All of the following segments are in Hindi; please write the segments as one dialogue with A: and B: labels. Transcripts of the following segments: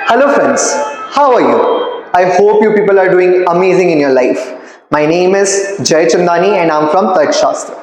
A: Hello friends, how are you? I hope you people are doing amazing in your life. My name is Jay Chandani and I'm from तर्कशास्त्र।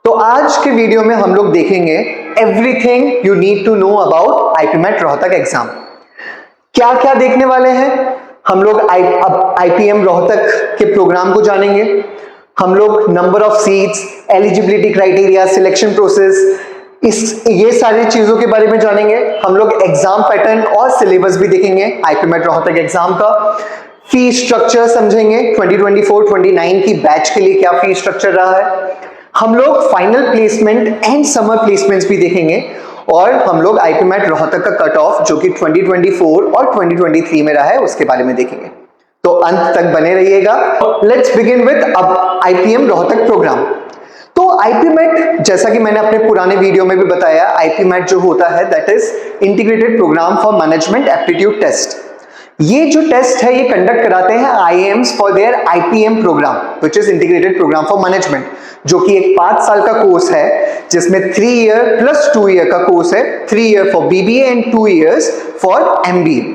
A: तो आज के वीडियो में हम लोग देखेंगे everything you need to know about IPMAT Rohtak exam. क्या क्या देखने वाले हैं हम लोग? अब आईपीएम रोहतक के प्रोग्राम को जानेंगे, हम लोग number of seats, eligibility criteria, selection process, ये सारी चीजों के बारे में जानेंगे। हम लोग एग्जाम पैटर्न और सिलेबस भी देखेंगे आईपीमेट रोहतक एग्जाम का। फी स्ट्रक्चर समझेंगे, 2024-29 की बैच के लिए क्या फी स्ट्रक्चर रहा है। हम लोग final placement and summer placements भी देखेंगे और हम लोग आईपीमेट रोहतक का कट ऑफ जो कि 2024 और 2023 में रहा है उसके बारे में देखेंगे। तो अंत तक बने रहिएगा। लेट्स बिगिन विद अब आईपीएम रोहतक प्रोग्राम। तो आईपीमेट, जैसा कि मैंने अपने पुराने वीडियो में भी बताया, आईपीमेट जो होता है that is integrated programme for management aptitude test. ये जो टेस्ट है ये कंडक्ट कराते हैं IIMs for their IPM programme which is integrated programme for management, जो कि एक 5 साल का कोर्स है जिसमें 3 ईयर प्लस 2 ईयर का कोर्स है। 3 year for BBA and 2 years for MBA,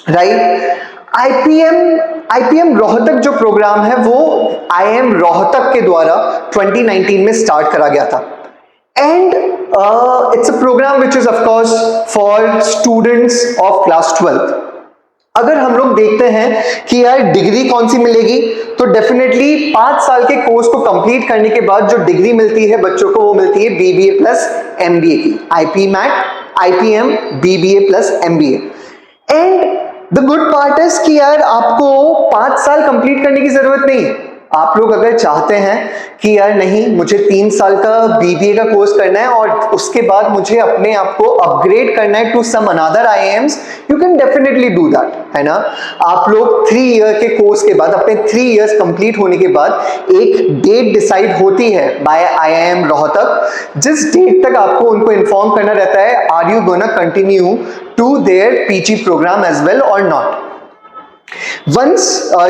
A: right. IPM Rohtak जो प्रोग्राम है वो आईएम रोहतक के द्वारा 2019 में स्टार्ट करा गया था and it's a program which is of course for students of class 12th। अगर हम लोग देखते हैं कि यार डिग्री कौन सी मिलेगी, तो डेफिनेटली 5 साल के कोर्स को कंप्लीट करने के बाद जो डिग्री मिलती है बच्चों को वो मिलती है बीबीए प्लस एमबीए की। IPM BBA plus MBA. And the good part is कि यार आपको 5 साल कंप्लीट करने की जरूरत नहीं। आप लोग अगर चाहते हैं कि यार नहीं मुझे 3 साल का बीबीए का कोर्स करना है और उसके बाद मुझे अपने आप को अपग्रेड करना है to some another IIMs, you can definitely do that, है ना। आप लोग 3 ईयर के कोर्स के बाद, अपने 3 इयर्स कंप्लीट होने के बाद एक डेट डिसाइड होती है बाय आईआईएम रोहतक, जिस डेट तक आपको उनको इन्फॉर्म करना रहता है are you gonna continue to their PG program as well और not. Once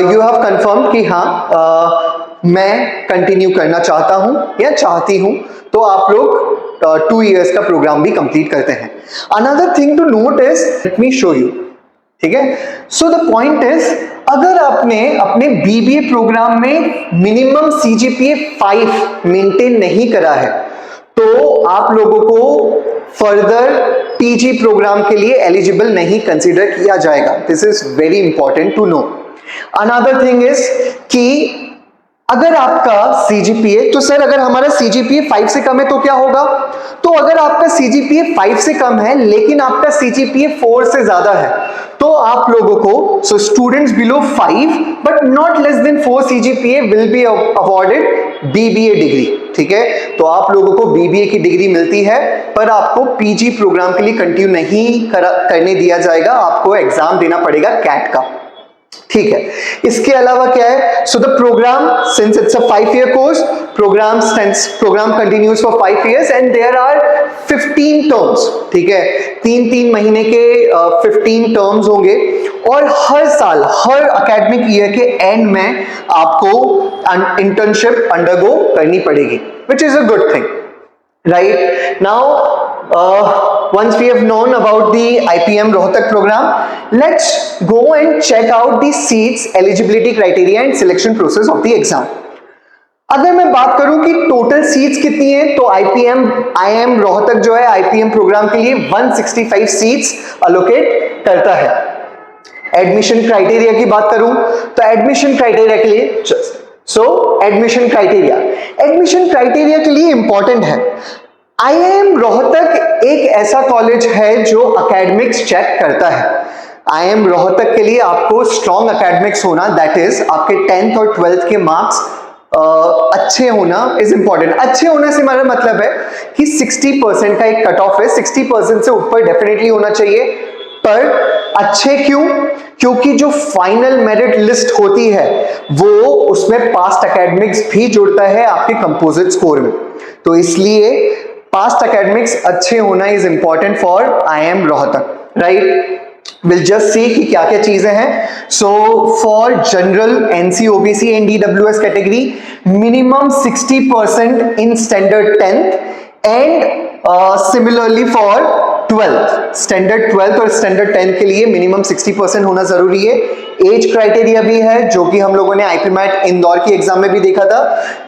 A: you have confirmed कि हाँ मैं कंटिन्यू करना चाहता हूं या चाहती हूं, तो आप लोग 2 इयर्स का प्रोग्राम भी कंप्लीट करते हैं। Another thing to note is, let me show you, ठीक है। सो द पॉइंट इज, अगर आपने अपने बीबीए प्रोग्राम में मिनिमम सीजीपीए 5 मेंटेन नहीं करा है तो आप लोगों को फर्दर पीजी प्रोग्राम के लिए एलिजिबल नहीं कंसीडर किया जाएगा। This is very important to know. Another thing is कि अगर आपका सीजीपीए, तो सर अगर हमारा सीजीपीए 5 से कम है तो क्या होगा? तो अगर आपका सीजीपीए 5 से कम है लेकिन आपका सीजीपीए 4 से ज्यादा है तो आप लोगों को, so students below 5 but not less than 4 CGPA will be awarded BBA degree, ठीक है। तो आप लोगों को बीबीए की डिग्री मिलती है पर आपको पीजी प्रोग्राम के लिए कंटिन्यू नहीं करने दिया जाएगा, आपको एग्जाम देना पड़ेगा कैट का, ठीक है। इसके अलावा क्या है? So the program, since it's a 5 year course, program continues for 5 years and there are 15 terms, ठीक है। 3-3 महीने के 15 टर्म्स होंगे और हर साल, हर एकेडमिक ईयर के एंड में आपको इंटर्नशिप अंडरगो करनी पड़ेगी, which is a good thing, right? Now once we have known about the IPM Rohtak program, let's go and check out the seats, eligibility criteria and selection process of the exam. अगर मैं बात करूं कि टोटल सीट्स कितनी है, तो आईएम रोहतक जो है आईपीएम प्रोग्राम के लिए 165 सीट्स अलोकेट करता है। एडमिशन क्राइटेरिया की बात करूं तो एडमिशन क्राइटेरिया के लिए एडमिशन क्राइटेरिया के लिए इंपॉर्टेंट है। आईआईएम रोहतक एक ऐसा कॉलेज है जो एकेडमिक्स चेक करता है। आईआईएम रोहतक के लिए आपको स्ट्रॉन्ग एकेडमिक्स होना, दैट इज आपके 10th और 12th के मार्क्स अच्छे होना इज इंपॉर्टेंट। अच्छे होने से हमारा मतलब है कि 60% का एक कट ऑफ है, 60% से ऊपर डेफिनेटली होना चाहिए। पर अच्छे क्यों? क्योंकि जो फाइनल मेरिट लिस्ट होती है वो उसमें पास्ट एकेडमिक्स भी जुड़ता है आपके कंपोजिट स्कोर में, तो इसलिए पास्ट एकेडमिक्स अच्छे होना is important for IIM Rohtak, right. We'll just see कि क्या क्या चीजें हैं। So for general NC OBC and DWS category, minimum 60% in standard 10th and similarly for twelfth, standard 12th और स्टैंडर्ड 10th के लिए मिनिमम 60% होना जरूरी है। एज क्राइटेरिया भी है जो कि हम लोगों ने आईपीमैट इंदौर की एग्जाम में भी देखा था,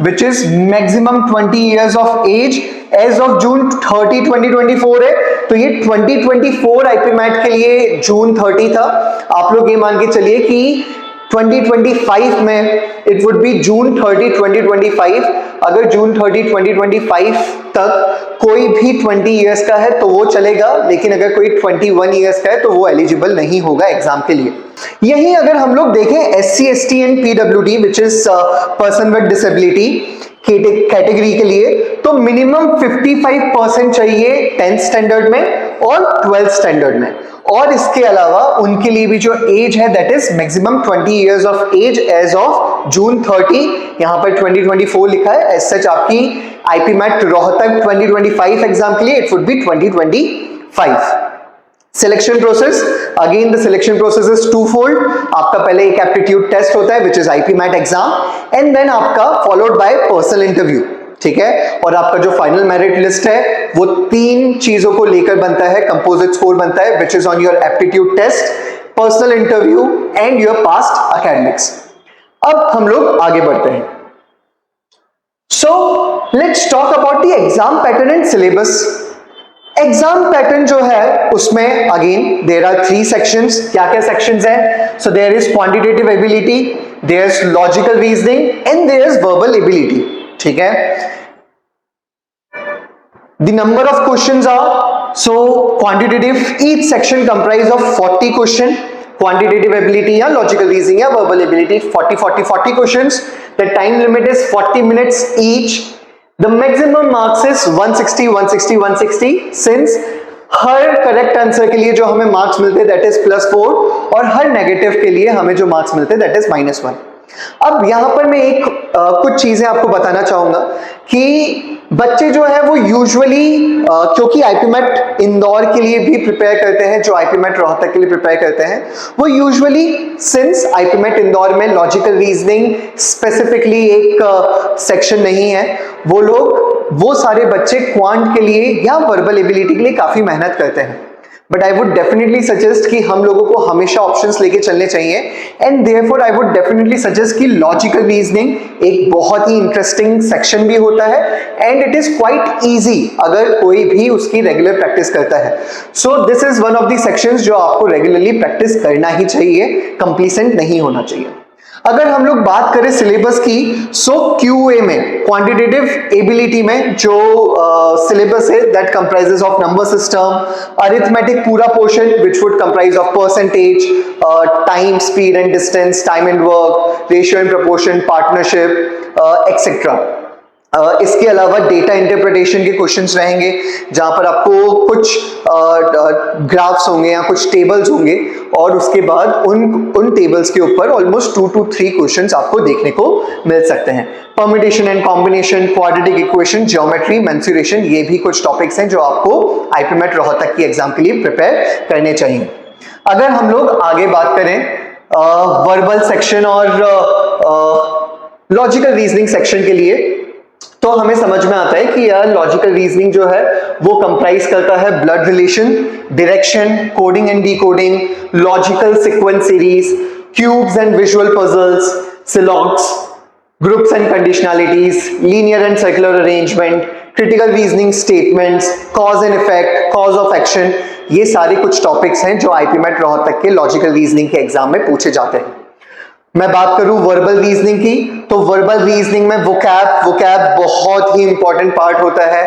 A: which is maximum 20 years of age age of June 30 2024 है। तो ये 2024 आईपीमैट के लिए जून 30 था। आप लोग ये मान के चलिए कि 2025 में इट वुड बी जून 30 2025। अगर जून 30 2025 तक कोई भी 20 इयर्स का है तो वो चलेगा, लेकिन अगर कोई 21 इयर्स का है तो वो एलिजिबल नहीं होगा एग्जाम के लिए। यही अगर हम लोग देखें SC ST and PWD which is person with disability category के लिए, तो मिनिमम 55% चाहिए 10th स्टैंडर्ड में और 12th स्टैंडर्ड में। और इसके अलावा उनके लिए भी जो एज है that is maximum 20 years of age age of June 30। यहां पर 2024 लिखा है, एज सच आपकी आईपीमैट रोहतक 2025 एग्जाम के लिए it would be 2025। Selection process, again the selection process is two fold. आपका पहले एक एप्टीट्यूड टेस्ट होता है which is IPMAT exam and then आपका फॉलोड बाय पर्सनल इंटरव्यू, ठीक है। और आपका जो फाइनल मेरिट लिस्ट है वो 3 चीजों को लेकर बनता है, कंपोजिट स्कोर बनता है which is on your aptitude test, personal interview and your past academics. अब हम लोग आगे बढ़ते हैं। So let's talk about the exam pattern and syllabus. Exam pattern जो है उसमें अगेन देयर आर 3 सेक्शंस। क्या क्या सेक्शंस हैं? So there is quantitative ability, there is logical reasoning and there is verbal ability, ठीक है। The number of questions are, so quantitative, each section comprise of 40 question, quantitative ability या logical reasoning या verbal ability 40 questions. The time limit is 40 minutes each. The maximum marks is 160 since her correct answer के लिए जो हमें मार्क्स मिलते हैं दैट इज +4 और हर नेगेटिव के लिए हमें जो मार्क्स मिलते हैं दैट इज -1। अब यहां पर मैं कुछ चीजें आपको बताना चाहूंगा कि बच्चे जो है वो यूजुअली क्योंकि आईपीमैट इंदौर के लिए भी प्रिपेयर करते हैं, जो आईपीमैट रोहतक के लिए प्रिपेयर करते हैं, वो यूजुअली सिंस आईपीमैट इंदौर में लॉजिकल रीजनिंग स्पेसिफिकली एक सेक्शन नहीं है, वो सारे बच्चे क्वांट के लिए या वर्बल एबिलिटी के लिए काफी मेहनत करते हैं। But I would definitely suggest कि हम लोगों को हमेशा ऑप्शंस लेके चलने चाहिए and therefore I would definitely suggest कि लॉजिकल रीजनिंग एक बहुत ही इंटरेस्टिंग सेक्शन भी होता है and it is quite easy अगर कोई भी उसकी रेगुलर प्रैक्टिस करता है। So this is one of the sections जो आपको रेगुलरली प्रैक्टिस करना ही चाहिए, कंप्लीसेंट नहीं होना चाहिए। अगर हम लोग बात करें सिलेबस की, सो क्यूए में क्वांटिटेटिव एबिलिटी में जो सिलेबस है that comprises of number system, arithmetic पूरा portion which would comprise of percentage, time, speed and distance, time and work, ratio and proportion, partnership etcetera. इसके अलावा डेटा इंटरप्रिटेशन के क्वेश्चंस रहेंगे जहां पर आपको कुछ ग्राफ्स होंगे या कुछ टेबल्स होंगे और उसके बाद उन टेबल्स के ऊपर ऑलमोस्ट 2 to 3 क्वेश्चंस आपको देखने को मिल सकते हैं। Permutation and combination, quadratic equation, geometry, mensuration, ये भी कुछ टॉपिक्स हैं जो आपको आईपीमैट रोहतक की एग्जाम के लिए प्रिपेयर करने चाहिए। अगर हम लोग आगे बात करें वर्बल सेक्शन और लॉजिकल रीजनिंग सेक्शन के लिए, तो हमें समझ में आता है कि यार लॉजिकल रीजनिंग जो है वो कंप्राइज करता है blood relation, direction, coding and decoding, logical sequence series, cubes and visual puzzles, syllogisms, groups and conditionalities, linear and circular arrangement, critical reasoning statements, cause and effect, course of action, ये सारे कुछ टॉपिक्स हैं जो आईपीमैट रोहतक के लॉजिकल रीजनिंग के एग्जाम में पूछे जाते हैं। मैं बात करूं वर्बल रीजनिंग की, तो वर्बल रीजनिंग में वोकैब बहुत ही इंपॉर्टेंट पार्ट होता है।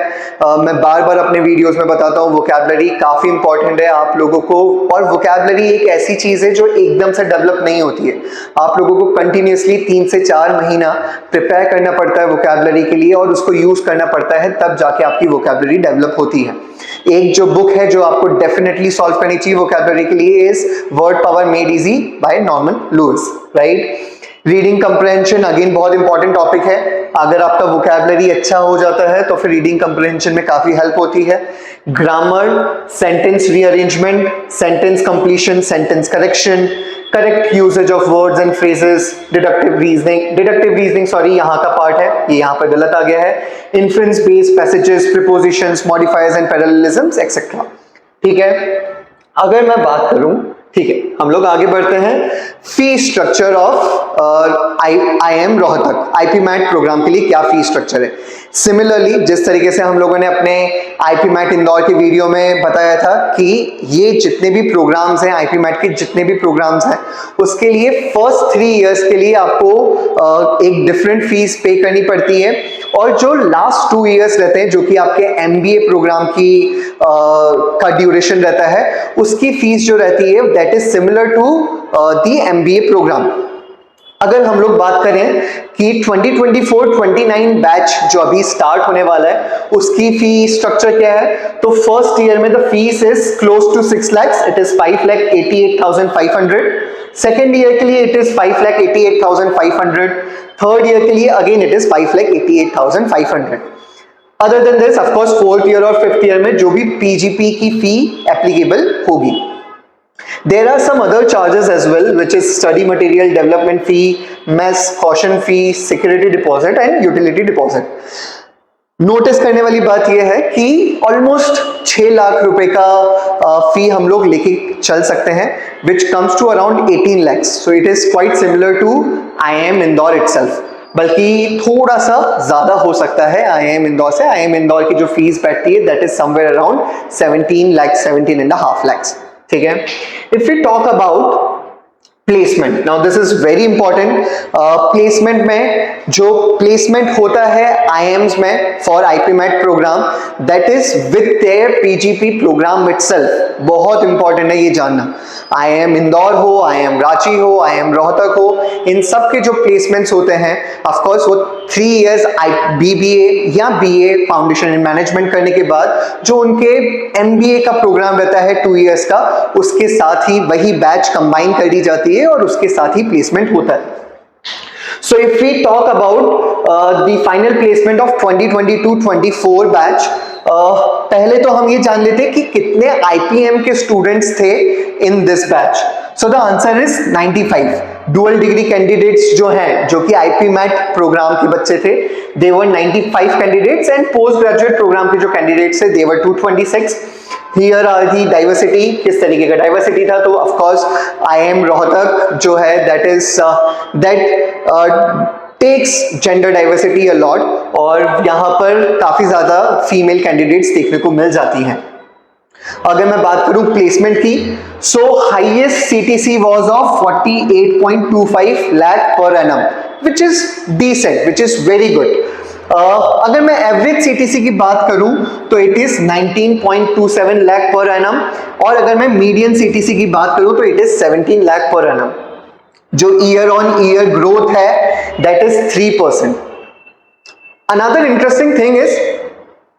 A: मैं बार बार अपने वीडियोस में बताता हूं वोकैबलरी काफी इंपॉर्टेंट है आप लोगों को, और वोकैबलरी एक ऐसी चीज है जो एकदम से डेवलप नहीं होती है। आप लोगों को कंटिन्यूअसली 3 से 4 महीना प्रिपेयर करना पड़ता है वोकैबलरी के लिए और उसको यूज करना पड़ता है, तब जाके आपकी वोकैबलरी डेवलप होती है। एक जो बुक है जो आपको डेफिनेटली सॉल्व करनी चाहिए वोकैबलरी के लिए is Word Power Made Easy by Norman Lewis, right. Reading comprehension again बहुत इंपॉर्टेंट टॉपिक है। अगर आपका वोकैबलरी अच्छा हो जाता है तो फिर रीडिंग कंप्रहेंशन में काफी हेल्प होती है। Grammar, sentence rearrangement, sentence completion, sentence correction, correct usage of words and phrases, deductive reasoning sorry यहाँ का पार्ट है, ये यहाँ पर गलत आ गया है, inference based passages, prepositions, modifiers and parallelisms etcetera. ठीक है, अगर मैं बात करूं, ठीक है, हम लोग आगे बढ़ते हैं। Fee structure of IIM Rohtak, IPMAT program के लिए क्या फी स्ट्रक्चर है। सिमिलरली जिस तरीके से हम लोगों ने अपने आईपी मैट इंदौर की वीडियो में बताया था कि ये जितने भी प्रोग्राम्स हैं, आईपी मैट के जितने भी प्रोग्राम्स हैं, उसके लिए फर्स्ट 3 इयर्स के लिए आपको एक डिफरेंट फीस पे करनी पड़ती है, और जो लास्ट 2 इयर्स रहते हैं, जो कि आपके एमबीए प्रोग्राम की का ड्यूरेशन रहता है, उसकी फीस जो रहती है that is similar to the MBA program. अगर हम लोग बात करें कि 2024-29 बैच जो अभी स्टार्ट होने वाला है, उसकी फी स्ट्रक्चर क्या है, तो फर्स्ट ईयर में the fees is close to 6 lakhs, it is 5,88,500। Second year के लिए इट इज 5,88,500। थर्ड ईयर के लिए again it is 5,88,500। Other than this of course fourth year और फिफ्थ ईयर में जो भी पीजीपी की फी एप्लीकेबल होगी। There are some other charges as well, which is study material development fee, mess, caution fee, security deposit and utility deposit. Notice करने वाली बात यह है कि ऑलमोस्ट 6 लाख रुपए का फी हम लोग लेके चल सकते हैं, which comes to around 18 lakhs. So it is quite similar to IIM Indore itself. बल्कि थोड़ा सा ज्यादा हो सकता है IIM इंदौर से। IIM इंदौर की जो फीस बैठती है that is somewhere around 17 lakhs, 17.5 lakhs. ठीक है। If we talk about placement, now this is very important. Placement में जो प्लेसमेंट होता है IIMs में for IPMAT program, that is with their PGP program itself. बहुत इंपॉर्टेंट है ये जानना। IIM इंदौर हो, IIM रांची हो, IIM रोहतक हो, इन सब के जो प्लेसमेंट्स होते हैं ऑफ कोर्स वो 3 इयर्स BBA या BA फाउंडेशन इन मैनेजमेंट करने के बाद जो उनके MBA का प्रोग्राम रहता है 2 इयर्स का, उसके साथ ही वही बैच कंबाइन कर दी जाती है और उसके साथ ही प्लेसमेंट होता है। So if we talk about the final placement of 2022-24 batch, पहले तो हम ये जान लेते हैं कि कितने IPM के स्टूडेंट्स थे in this batch. So the answer is 95। Dual degree candidates जो हैं, जो कि आईपी मैट प्रोग्राम के बच्चे थे, they were 95 candidates, and post graduate program के जो कैंडिडेट्स थे they were 226। Here are the diversity, किस तरीके का डाइवर्सिटी था, तो ऑफ कोर्स IIM रोहतक जो है that is takes gender diversity a lot, और यहाँ पर काफी ज्यादा फीमेल कैंडिडेट्स देखने को मिल जाती हैं। अगर मैं बात करूं प्लेसमेंट की, so highest CTC was of 48.25 lakh per annum, which is decent, which is very good. अगर मैं एवरेज CTC की बात करूं तो it is 19.27 lakh per annum, और अगर मैं मीडियन CTC की बात करूं तो it is 17 lakh per annum. जो ईयर ऑन ईयर ग्रोथ है that is 3%। Another interesting thing is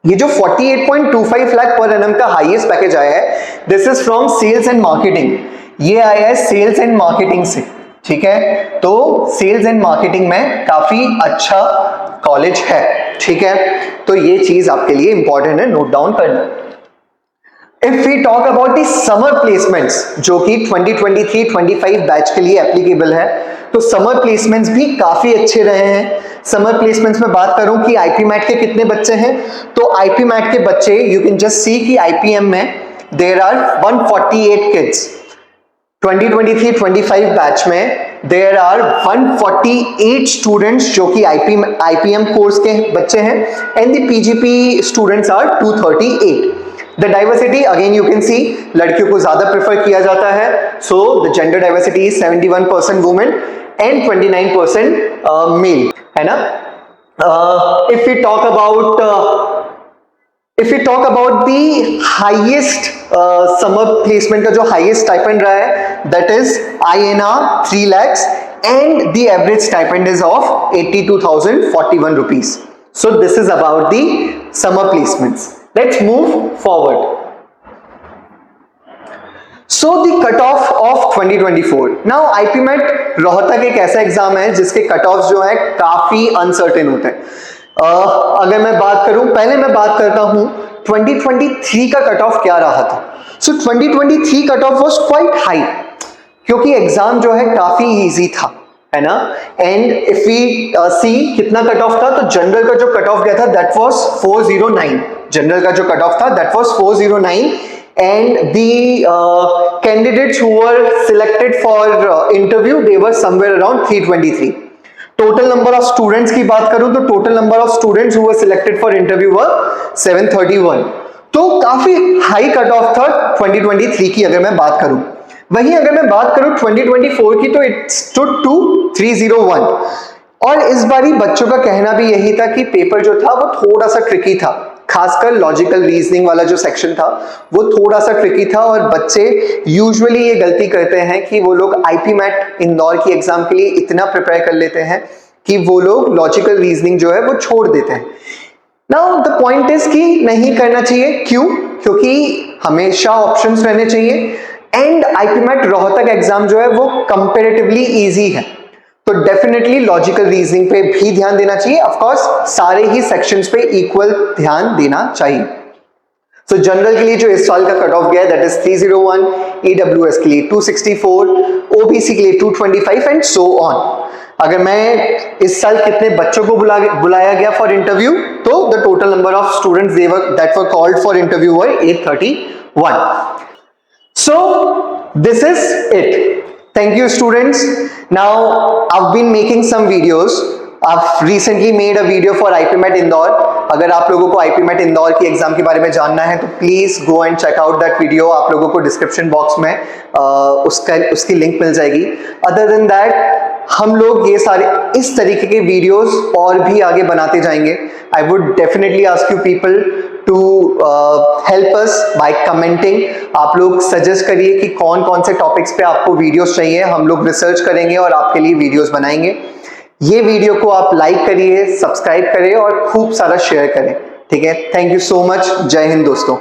A: ये जो 48.25 लाख पर एनम का हाईएस्ट पैकेज आया है, this is from sales and marketing. ये आया है सेल्स एंड मार्केटिंग से, ठीक है। तो सेल्स एंड मार्केटिंग में काफी अच्छा कॉलेज है, ठीक है। तो ये चीज आपके लिए इंपॉर्टेंट है, नोट डाउन करना। If we talk about the summer placements जो कि 2023-25 बैच के लिए एप्लीकेबल है, तो समर प्लेसमेंट्स भी काफी अच्छे रहे हैं। समर प्लेसमेंट्स में बात करूं कि आईपी मैट के कितने बच्चे हैं, तो आईपी मैट के बच्चे यू कैन जस्ट सी कि IPM में देयर आर 148 किड्स। 2023-25 बैच में देयर आर 148 स्टूडेंट्स जो कि IPM कोर्स के बच्चे हैं, and the PGP students are 238। The diversity again you can see, लड़कियों को ज्यादा प्रेफर किया जाता है, so the gender diversity is 71% women and 29% male, है ना। If we talk about the highest summer placement का जो हाईएस्ट स्टाइपेंड रहा है that is INR 3 lakhs and the average stipend is of 82,041 rupees. So this is about the summer placements. Let's move forward. So the cutoff of 2024. Now IPMET Rohtak एक ऐसा एग्जाम है जिसके कट ऑफ जो है काफी अनसर्टेन होते हैं। अगर मैं बात करूं, पहले मैं बात करता हूं 2023 का कट ऑफ क्या रहा था। सो 2023 cut off was quite high, क्योंकि एग्जाम जो है काफी इजी था, है ना। एंड इफ वी सी कितना कट ऑफ था, तो जनरल का जो कट ऑफ गया था दैट वाज 409। जनरल का जो कट ऑफ था that was 409, and the candidates who were selected for interview, they were somewhere around 323. Total number of students की बात करूं तो total number of students who were selected for interview were 731. तो काफी हाई कट ऑफ था 2023 की अगर मैं बात करूं. वहीं अगर मैं बात करूं 2024 की तो इट स्टूड टू 301. और इस बारी बच्चों का कहना भी यही था कि पेपर जो था वो थोड़ा सा ट्रिकी था, खासकर लॉजिकल रीजनिंग वाला जो सेक्शन था वो थोड़ा सा ट्रिकी था. और बच्चे यूजुअली ये गलती करते हैं कि वो लोग आईपी मैट इंदौर की एग्जाम के लिए इतना प्रिपेयर कर लेते हैं कि वो लोग लॉजिकल रीजनिंग जो है वो छोड़ देते हैं. नाउ द पॉइंट इज कि नहीं करना चाहिए. क्यों? क्योंकि हमेशा ऑप्शंस रहने चाहिए and IPMAT Rohtak exam जो है वो कंपैरेटिवली इजी है. तो डेफिनेटली लॉजिकल रीजनिंग पे भी ध्यान देना चाहिए. ऑफ कोर्स सारे ही सेक्शंस पे इक्वल ध्यान देना चाहिए. सो जनरल के लिए जो इस साल का कट ऑफ गया है दैट इज 301, ईडब्ल्यूएस के लिए 264, ओबीसी के लिए 225 एंड सो ऑन. अगर मैं इस साल कितने बच्चों को बुलाया गया फॉर इंटरव्यू तो the total number of students that were called for interview were 831. So this is it. Thank you students. Now I've been making some videos. I've recently made a video for IPMET Indore. अगर आप लोगों को IPMET इंदौर की एग्जाम के बारे में जानना है तो please go and check out that video. आप लोगों को डिस्क्रिप्शन बॉक्स में उसकी लिंक मिल जाएगी. अदर देन दैट हम लोग ये सारे इस तरीके के वीडियोस और भी आगे बनाते जाएंगे. I would definitely ask you people to help us by commenting. आप लोग सजेस्ट करिए कि कौन कौन से टॉपिक्स पे आपको वीडियोस चाहिए. हम लोग रिसर्च करेंगे और आपके लिए वीडियोस बनाएंगे. ये वीडियो को आप लाइक करिए, सब्सक्राइब करिए और खूब सारा शेयर करें. ठीक है. Thank you so much. जय हिंद दोस्तों.